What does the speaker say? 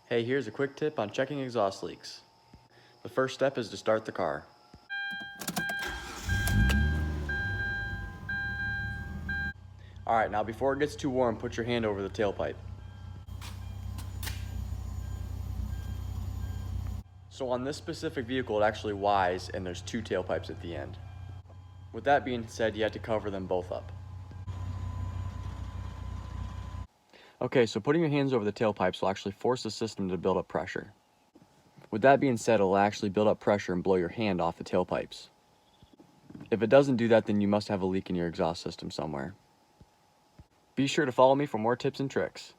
Hey, here's a quick tip on checking exhaust leaks. The first step is to start the car. Alright, now before it gets too warm, put your hand over the tailpipe. So on this specific vehicle, it actually Y's and there's two tailpipes at the end. With that being said, you have to cover them both up. Okay, so putting your hands over the tailpipes will actually force the system to build up pressure. With that being said, it'll actually build up pressure and blow your hand off the tailpipes. If it doesn't do that, then you must have a leak in your exhaust system somewhere. Be sure to follow me for more tips and tricks.